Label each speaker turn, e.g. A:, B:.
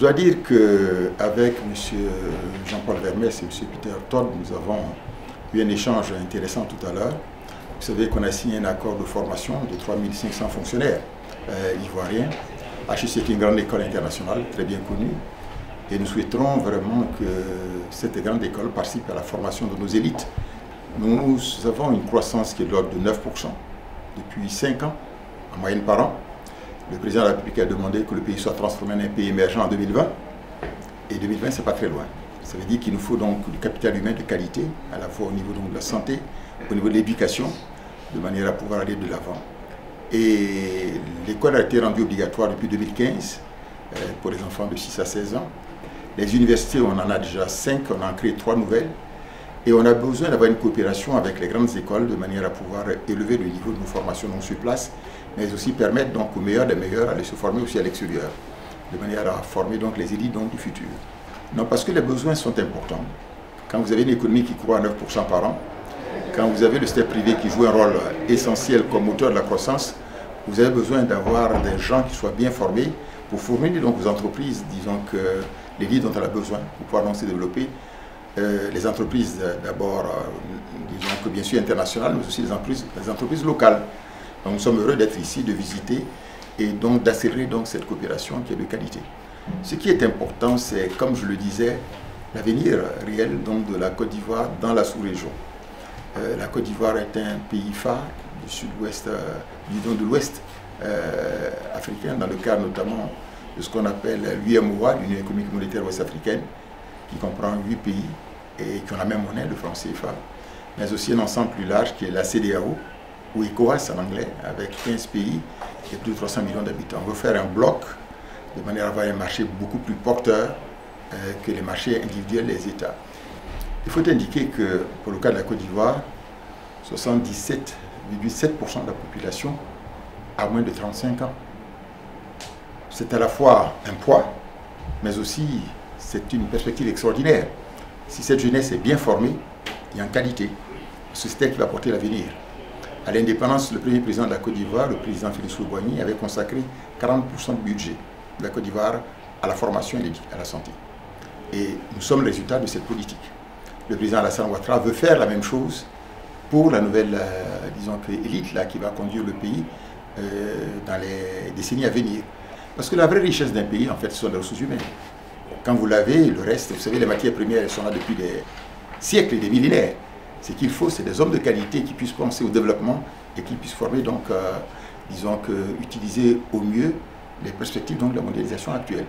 A: dois dire qu'avec M. Jean-Paul Vermès et M. Peter Todd, nous avons eu un échange intéressant tout à l'heure. Vous savez qu'on a signé un accord de formation de 3500 fonctionnaires ivoiriens. HEC est une grande école internationale, très bien connue. Et nous souhaiterons vraiment que cette grande école participe à la formation de nos élites. Nous avons une croissance qui est de l'ordre de 9% depuis 5 ans, en moyenne par an. Le président de la République a demandé que le pays soit transformé en un pays émergent en 2020. Et 2020, ce n'est pas très loin. Ça veut dire qu'il nous faut donc du capital humain de qualité, à la fois au niveau donc de la santé, au niveau de l'éducation, de manière à pouvoir aller de l'avant. Et l'école a été rendue obligatoire depuis 2015 pour les enfants de 6 à 16 ans. Les universités, on en a déjà 5, on en a créé 3 nouvelles. Et on a besoin d'avoir une coopération avec les grandes écoles de manière à pouvoir élever le niveau de nos formations non sur place, mais aussi permettre donc aux meilleurs des meilleurs d'aller se former aussi à l'extérieur, de manière à former donc les élites donc du futur. Non, parce que les besoins sont importants. Quand vous avez une économie qui croît à 9% par an, quand vous avez le secteur privé qui joue un rôle essentiel comme moteur de la croissance, vous avez besoin d'avoir des gens qui soient bien formés pour fournir donc aux entreprises, disons que l'élite dont elle a besoin pour pouvoir donc se développer. Les entreprises d'abord, disons que bien sûr internationales, mais aussi les entreprises locales. Donc nous sommes heureux d'être ici, de visiter et donc d'accélérer donc cette coopération qui est de qualité. Ce qui est important, c'est, comme je le disais, l'avenir réel donc de la Côte d'Ivoire dans la sous-région. La Côte d'Ivoire est un pays phare du sud-ouest, disons de l'ouest africain, dans le cadre notamment de ce qu'on appelle l'UEMOA, l'Union économique monétaire ouest-africaine, qui comprend 8 pays et qui ont la même monnaie, le franc CFA, mais aussi un ensemble plus large qui est la CEDEAO, ou ECOWAS en anglais, avec 15 pays et plus de 300 millions d'habitants. On veut faire un bloc de manière à avoir un marché beaucoup plus porteur que les marchés individuels des États. Il faut indiquer que pour le cas de la Côte d'Ivoire, 77,7% de la population a moins de 35 ans. C'est à la fois un poids, mais aussi c'est une perspective extraordinaire. Si cette jeunesse est bien formée et en qualité, c'est elle qui va porter l'avenir. À l'indépendance, le premier président de la Côte d'Ivoire, le président Félix Houphouët-Boigny, avait consacré 40% du budget de la Côte d'Ivoire à la formation et à la santé. Et nous sommes le résultat de cette politique. Le président Alassane Ouattara veut faire la même chose pour la nouvelle, disons que, élite là, qui va conduire le pays dans les décennies à venir. Parce que la vraie richesse d'un pays, en fait, ce sont les ressources humaines. Quand vous l'avez, le reste, vous savez, les matières premières, elles sont là depuis des siècles et des millénaires. Ce qu'il faut, c'est des hommes de qualité qui puissent penser au développement et qui puissent former, donc, disons que, utiliser au mieux les perspectives donc, de la mondialisation actuelle.